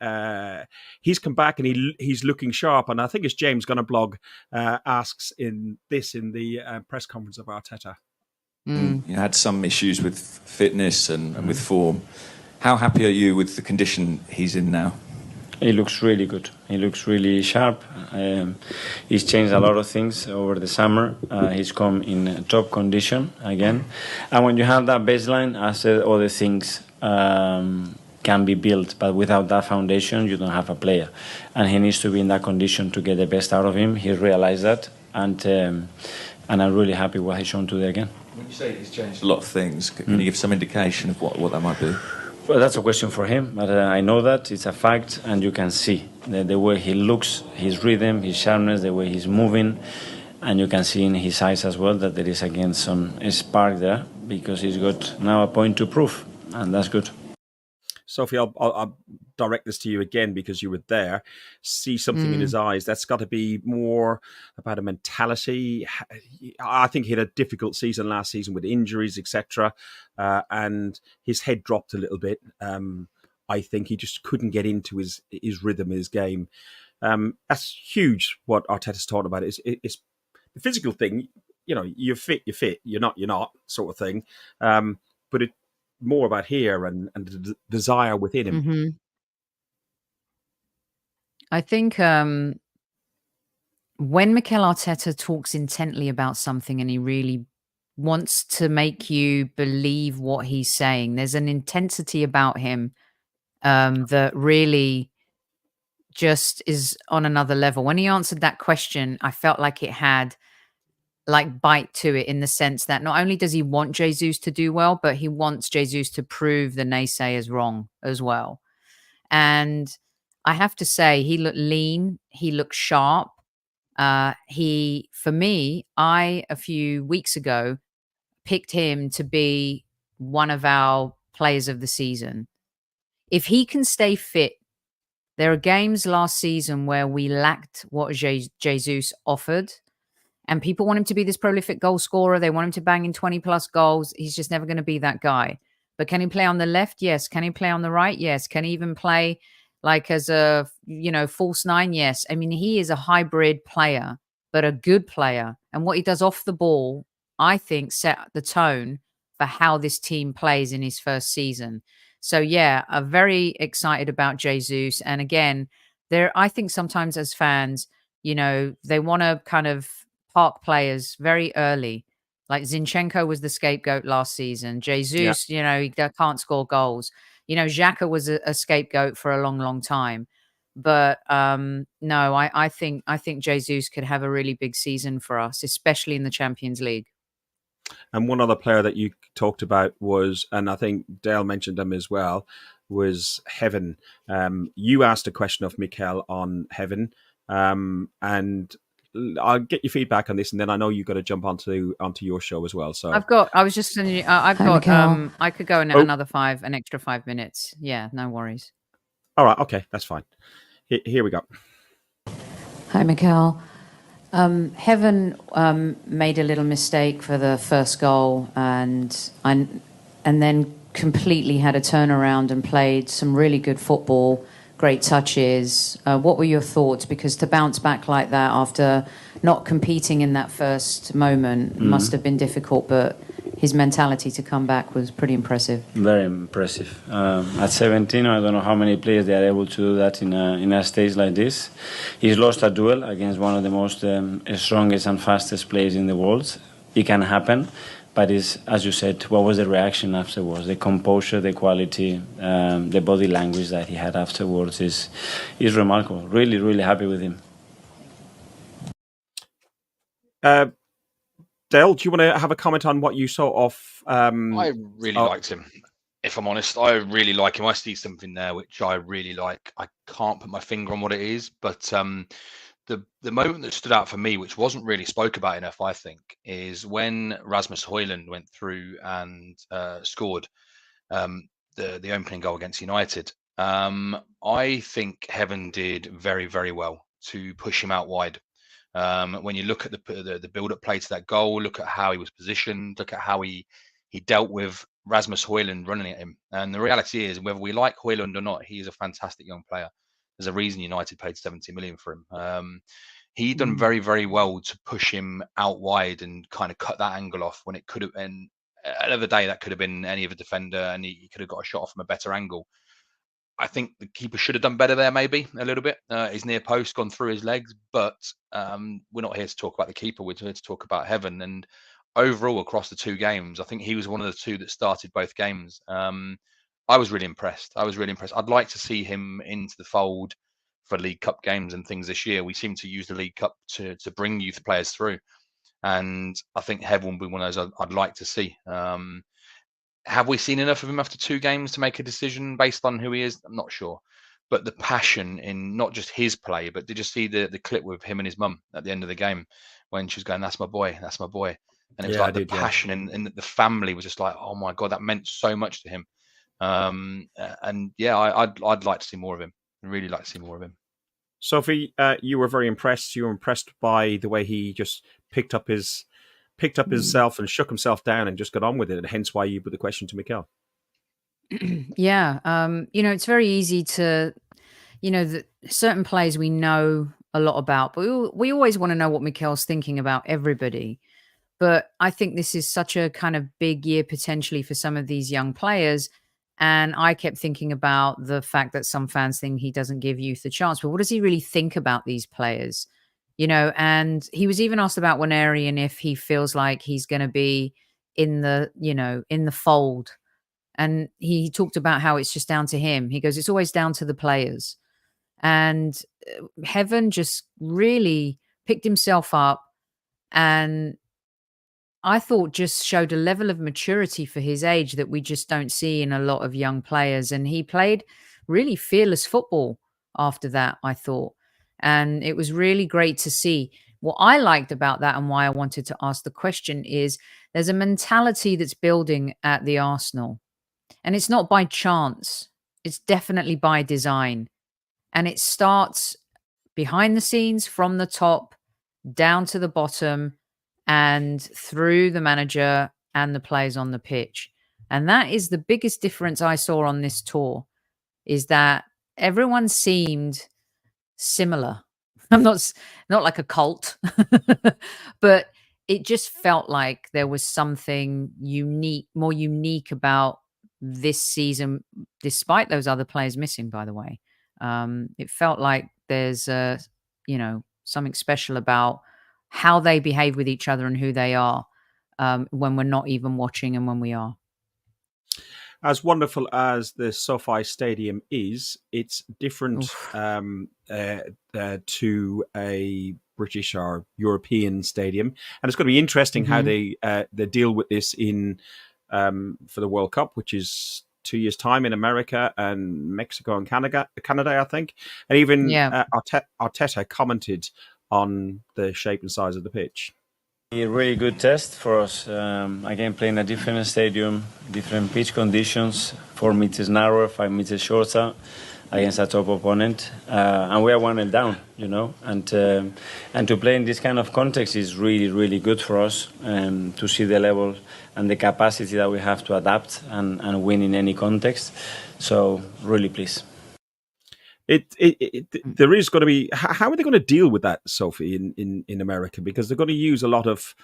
come back and he's looking sharp, and I think it's James Gunner blog asks in the press conference of Arteta. You had some issues with fitness and with form. How happy are you with the condition he's in now? He looks really good. He looks really sharp. He's changed a lot of things over the summer. He's come in top condition again. And when you have that baseline, I said other things can be built. But without that foundation, you don't have a player. And he needs to be in that condition to get the best out of him. He realized that. And I'm really happy what he's shown today again. When you say he's changed a lot of things, can you give some indication of what that might be? Well, that's a question for him, but I know that it's a fact, and you can see the way he looks, his rhythm, his sharpness, the way he's moving, and you can see in his eyes as well that there is again some spark there, because he's got now a point to prove, and that's good. Sophie, I'll direct this to you again because you were there. See something in his eyes. That's got to be more about a mentality. I think he had a difficult season last season with injuries, etc. And his head dropped a little bit I think he just couldn't get into his rhythm, his game. That's huge. What Arteta's talking about is the physical thing. You know, you're fit, you're not, sort of thing. But it's more about here and the desire within him. Mm-hmm. I think when Mikel Arteta talks intently about something and he really wants to make you believe what he's saying, there's an intensity about him that really just is on another level. When he answered that question, I felt like it had like bite to it, in the sense that not only does he want Jesus to do well, but he wants Jesus to prove the naysayers wrong as well. And I have to say, he looked lean, he looked sharp. For me, a few weeks ago, picked him to be one of our players of the season. If he can stay fit, there are games last season where we lacked what Jesus offered. And people want him to be this prolific goal scorer. They want him to bang in 20 plus goals. He's just never going to be that guy. But can he play on the left? Yes. Can he play on the right? Yes. Can he even play like as a, false nine? Yes. I mean, he is a hybrid player, but a good player. And what he does off the ball, I think, set the tone for how this team plays in his first season. So, yeah, I'm very excited about Jesus. And again, I think sometimes as fans, they want to kind of park players very early. Like Zinchenko was the scapegoat last season. Jesus, he can't score goals. Xhaka was a scapegoat for a long, long time. But no, I think Jesus could have a really big season for us, especially in the Champions League. And one other player that you talked about was, and I think Dale mentioned him as well, was Heaven. You asked a question of Mikel on Heaven, and I'll get your feedback on this, and then I know you've got to jump onto your show as well. So I was just sending you. I could go in an extra 5 minutes. Yeah, no worries. All right, okay, that's fine. Here we go. Hi, Mikel. Heaven made a little mistake for the first goal, and then completely had a turnaround and played some really good football. Great touches. What were your thoughts? Because to bounce back like that after not competing in that first moment must have been difficult, but his mentality to come back was pretty impressive. Very impressive. At 17, I don't know how many players they are able to do that in a stage like this. He's lost a duel against one of the most strongest and fastest players in the world. It can happen. But as you said, what was the reaction afterwards? The composure, the quality, the body language that he had afterwards is remarkable. Really, really happy with him. Dale, do you want to have a comment on what you saw of? I really liked him. If I'm honest, I really like him. I see something there which I really like. I can't put my finger on what it is, but the moment that stood out for me, which wasn't really spoke about enough, I think, is when Rasmus Højlund went through and scored the opening goal against United. I think Heaven did very, very well to push him out wide. When you look at the build-up play to that goal, look at how he was positioned, look at how he dealt with Rasmus Højlund running at him. And the reality is, whether we like Højlund or not, he is a fantastic young player. There's a reason United paid 70 million for him. He done very, very well to push him out wide and kind of cut that angle off when it could have been another day. That could have been any other defender, and he could have got a shot off from a better angle. I think the keeper should have done better there, maybe a little bit. His near post gone through his legs, but we're not here to talk about the keeper. We're here to talk about Heaven. And overall, across the two games, I think he was one of the two that started both games. I was really impressed. I'd like to see him into the fold for League Cup games and things this year. We seem to use the League Cup to bring youth players through. And I think Heaven will be one of those I'd like to see. Have we seen enough of him after two games to make a decision based on who he is? I'm not sure. But the passion in not just his play, but did you see the clip with him and his mum at the end of the game when she was going, "That's my boy, that's my boy." And it was like the passion and the family was just like, oh my God, that meant so much to him. And yeah, I'd like to see more of him. I'd really like to see more of him. Sophie, you were very impressed. You were impressed by the way he just picked up himself and shook himself down and just got on with it, and hence why you put the question to Mikel. Yeah. It's very easy to, certain players we know a lot about, but we always want to know what Mikel's thinking about everybody. But I think this is such a kind of big year potentially for some of these young players. And I kept thinking about the fact that some fans think he doesn't give youth a chance. But what does he really think about these players? And he was even asked about Waneri and if he feels like he's going to be in the fold. And he talked about how it's just down to him. He goes, it's always down to the players. And Heaven just really picked himself up and I thought just showed a level of maturity for his age that we just don't see in a lot of young players. And he played really fearless football after that, I thought. And it was really great to see. What I liked about that and why I wanted to ask the question is there's a mentality that's building at the Arsenal. And it's not by chance, it's definitely by design. And it starts behind the scenes from the top down to the bottom and through the manager and the players on the pitch. And that is the biggest difference I saw on this tour is that everyone seemed similar. I'm not like a cult, but it just felt like there was something more unique about this season, despite those other players missing, by the way. It felt like there's something special about how they behave with each other and who they are when we're not even watching and when we are. As wonderful as the SoFi Stadium is, it's different to a British or European stadium, and it's going to be interesting how they deal with this in for the World Cup, which is 2 years' time in America and Mexico and Canada, I think. And even Arteta commented on the shape and size of the pitch. A really good test for us. Again, playing a different stadium, different pitch conditions, 4 meters narrower, 5 meters shorter, against a top opponent, and we are 1-0 down, and to play in this kind of context is really, really good for us, to see the level and the capacity that we have to adapt and win in any context. So really pleased. There is going to be. How are they going to deal with that, Sophie, in America? Because they're going to use a lot of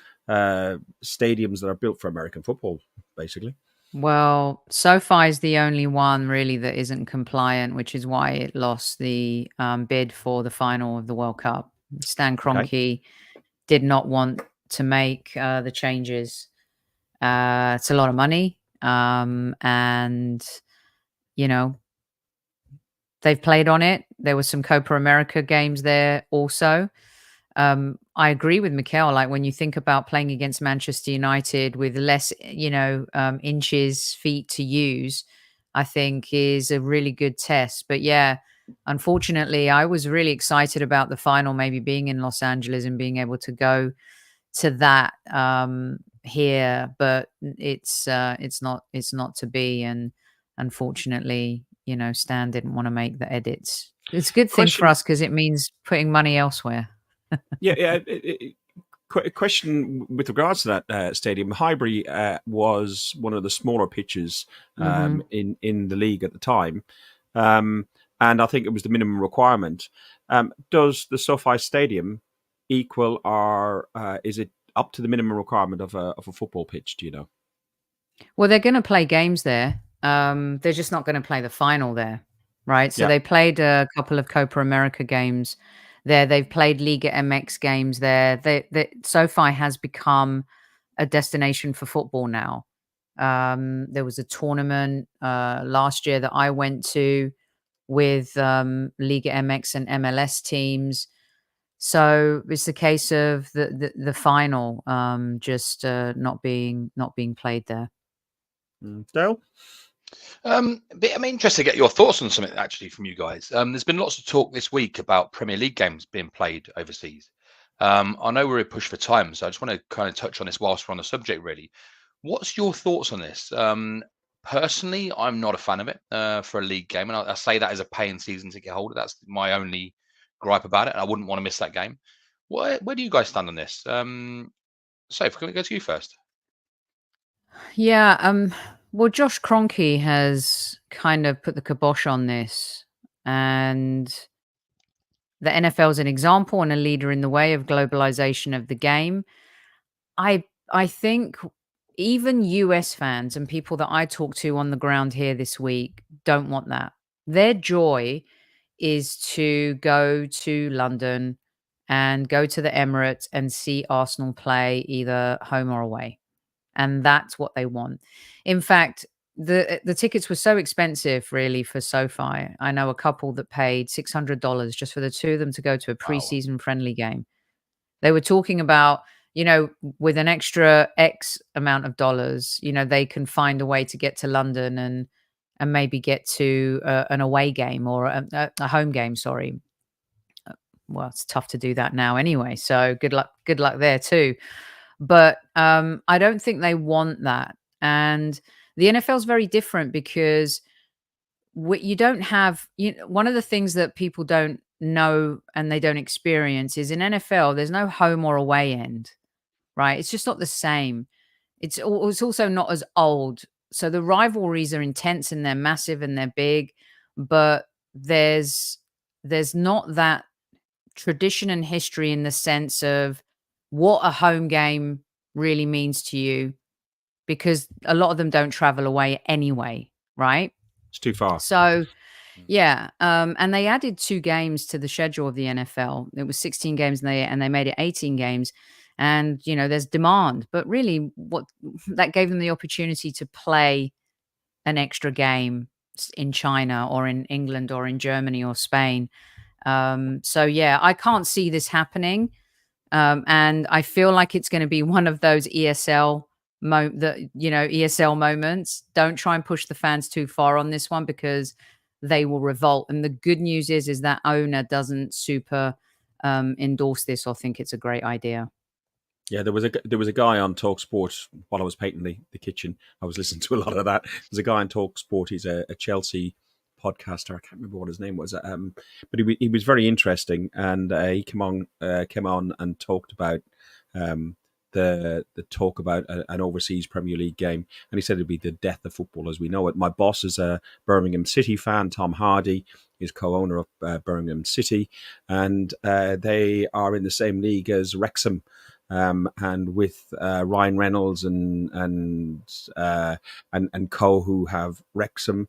stadiums that are built for American football, basically. Well, SoFi is the only one really that isn't compliant, which is why it lost the bid for the final of the World Cup. Stan Kroenke did not want to make the changes. It's a lot of money, and they've played on it. There were some Copa America games there also. I agree with Mikel. Like when you think about playing against Manchester United with less, inches, feet to use, I think is a really good test. But yeah, unfortunately, I was really excited about the final, maybe being in Los Angeles and being able to go to that here, but it's not to be. And unfortunately, Stan didn't want to make the edits. It's a good thing for us because it means putting money elsewhere. Question with regards to that stadium. Highbury was one of the smaller pitches in the league at the time, and I think it was the minimum requirement. Does the SoFi Stadium equal, or is it up to the minimum requirement of a football pitch? Do you know? Well, they're going to play games there. They're just not going to play the final there, right? So they played a couple of Copa America games there. They've played Liga MX games there. SoFi has become a destination for football now. There was a tournament last year that I went to with Liga MX and MLS teams. So it's a case of the final just not being played there. Dale? I'm interested to get your thoughts on something actually from you guys. There's been lots of talk this week about Premier League games being played overseas. I know we're a push for time, so I just want to kind of touch on this whilst we're on the subject, really. What's your thoughts on this? Personally, I'm not a fan of it for a league game, and I say that as a paying season ticket holder. That's my only gripe about it, and I wouldn't want to miss that game. Where do you guys stand on this? Sophie, can we go to you first? Yeah, Well, Josh Kroenke has kind of put the kibosh on this, and the NFL is an example and a leader in the way of globalization of the game. I think even US fans and people that I talk to on the ground here this week don't want that. Their joy is to go to London and go to the Emirates and see Arsenal play either home or away. And that's what they want. In fact, the tickets were so expensive really for SoFi. I know a couple that paid $600 just for the two of them to go to a preseason friendly game. They were talking about, with an extra X amount of dollars, they can find a way to get to London and maybe get to an away game or a home game. Sorry. Well, it's tough to do that now anyway. So good luck there too. But I don't think they want that. And the NFL is very different because you don't have, one of the things that people don't know and they don't experience is in NFL, there's no home or away end, right? It's just not the same. It's also not as old. So the rivalries are intense and they're massive and they're big, but there's not that tradition and history in the sense of what a home game really means to you, because a lot of them don't travel away anyway, right? It's too far. So, yeah. And they added 2 games to the schedule of the NFL. It was 16 games and they made it 18 games. And, there's demand. But really, what that gave them the opportunity to play an extra game in China or in England or in Germany or Spain. So, yeah, I can't see this happening. And I feel like it's going to be one of those ESL moments. Don't try and push the fans too far on this one because they will revolt. And the good news is that owner doesn't super endorse this or think it's a great idea. Yeah, there was a guy on TalkSport while I was painting the kitchen. I was listening to a lot of that. There's a guy on TalkSport. He's a Chelsea podcaster. I can't remember what his name was, but he was very interesting, and he came on and talked about the talk about an overseas Premier League game, and he said it'd be the death of football as we know it. My boss is a Birmingham City fan. Tom Hardy is co-owner of Birmingham City, and they are in the same league as Wrexham. And with Ryan Reynolds and co, who have Wrexham,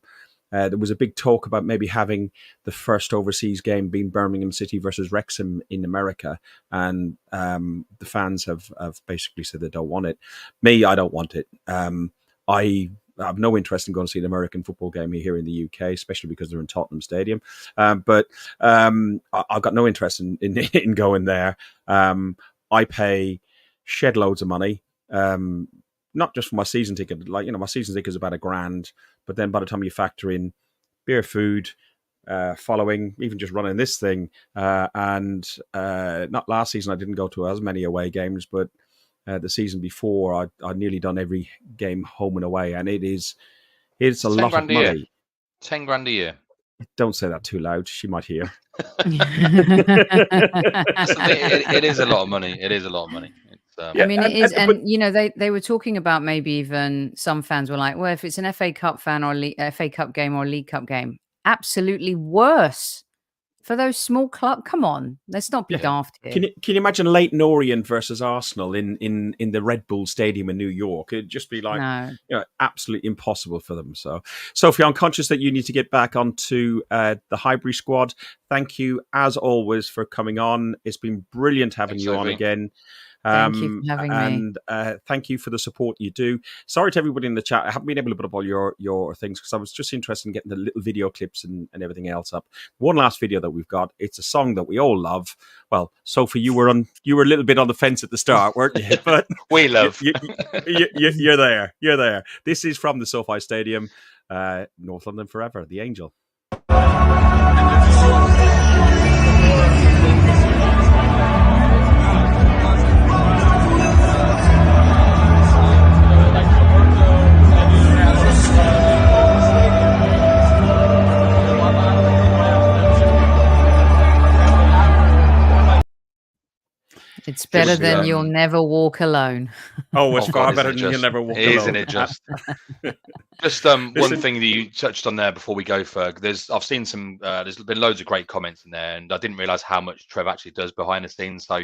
there was a big talk about maybe having the first overseas game being Birmingham City versus Wrexham in America, and the fans have basically said they don't want it. Me, I don't want it. I have no interest in going to see an American football game here in the UK, especially because they're in Tottenham Stadium. But I've got no interest in going there. I pay shed loads of money, not just for my season ticket. My season ticket is about $1,000, but then by the time you factor in beer, food, following, even just running this thing, and not last season I didn't go to as many away games, but the season before I'd nearly done every game home and away, and it's a lot of money. 10 grand a year. Don't say that too loud. She might hear. It is a lot of money. It is a lot of money. I mean, it is. And, they were talking about maybe even some fans were like, well, if it's an FA Cup fan or FA Cup game or a League Cup game, absolutely worse for those small clubs. Come on, let's not be daft here. Can you imagine Leyton Orient versus Arsenal in the Red Bull Stadium in New York? It'd just be like, absolutely impossible for them. So, Sophie, I'm conscious that you need to get back onto the Highbury Squad. Thank you, as always, for coming on. It's been brilliant having you on again. Thank you for having me. And thank you for the support you do. Sorry to everybody in the chat. I haven't been able to put up all your things because I was just interested in getting the little video clips and everything else up. One last video that we've got. It's a song that we all love. Well, Sophie, you were a little bit on the fence at the start, weren't you? But we love. You're there. You're there. This is from the SoFi Stadium, North London Forever, The Angel. It's better Just, than You'll Never Walk Alone. Oh, it's Oh, far God, better isn't than it You'll just? Never Walk Isn't Alone. it just? Just Listen- one thing that you touched on there before we go, Ferg. I've seen some. There's been loads of great comments in there, and I didn't realise how much Trev actually does behind the scenes. So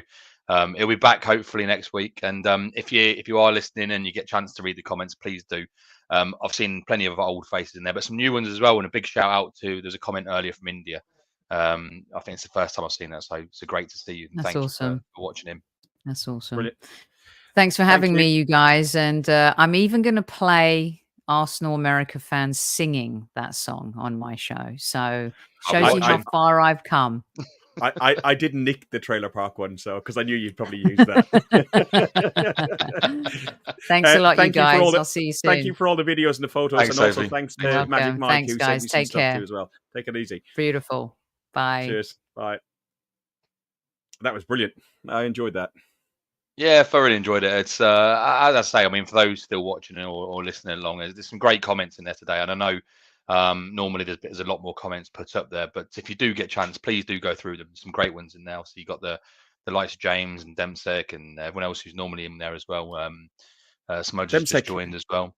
he'll be back hopefully next week. And if you are listening and you get a chance to read the comments, please do. I've seen plenty of old faces in there, but some new ones as well. And a big shout out to there's a comment earlier from India. I think it's the first time I've seen that, so it's great to see you. And That's thanks awesome. for watching him. That's awesome. Brilliant. Thanks for having you. me, you guys. And I'm even going to play Arsenal America fans singing that song on my show. So shows you how far I've come. I did nick the Trailer Park one, so because I knew you'd probably use that. Thanks a lot, you thank you for guys. all the- I'll see you soon. Thank you for all the videos and the photos, Thanks, and also Sophie. thanks to You're welcome. Magic Mike Thanks, who sent guys. me some Take stuff care. too as well. Take it easy. Beautiful. Bye. Cheers. Bye. That was brilliant. I enjoyed that. Yeah, thoroughly enjoyed it. It's as I say, I mean, for those still watching or listening along, there's some great comments in there today, and I know normally there's a lot more comments put up there, but if you do get a chance, please do go through them. Some great ones in there. So you got the likes of James and Demsek and everyone else who's normally in there as well. Smudge has just joined as well.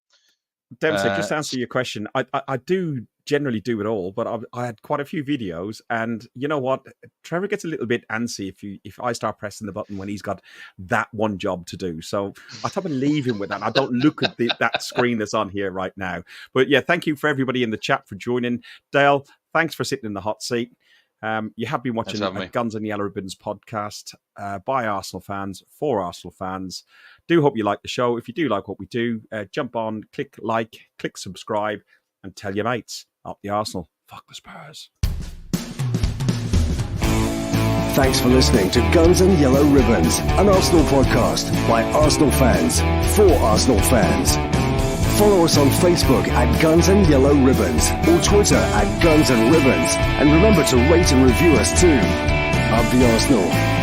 Demsek, just to answer your question, I do generally do it all, but I had quite a few videos, and you know what? Trevor gets a little bit antsy if I start pressing the button when he's got that one job to do. So I thought I'd leave him with that. I don't look at that screen that's on here right now. But yeah, thank you for everybody in the chat for joining. Dale, thanks for sitting in the hot seat. You have been watching a Guns and Yellow Ribbons podcast by Arsenal fans for Arsenal fans. Do hope you like the show. If you do like what we do, jump on, click like, click subscribe, and tell your mates. Up the Arsenal. Fuck the Spurs. Thanks for listening to Guns and Yellow Ribbons, an Arsenal podcast by Arsenal fans for Arsenal fans. Follow us on Facebook at Guns and Yellow Ribbons or Twitter at Guns and Ribbons. And remember to rate and review us too. Up the Arsenal.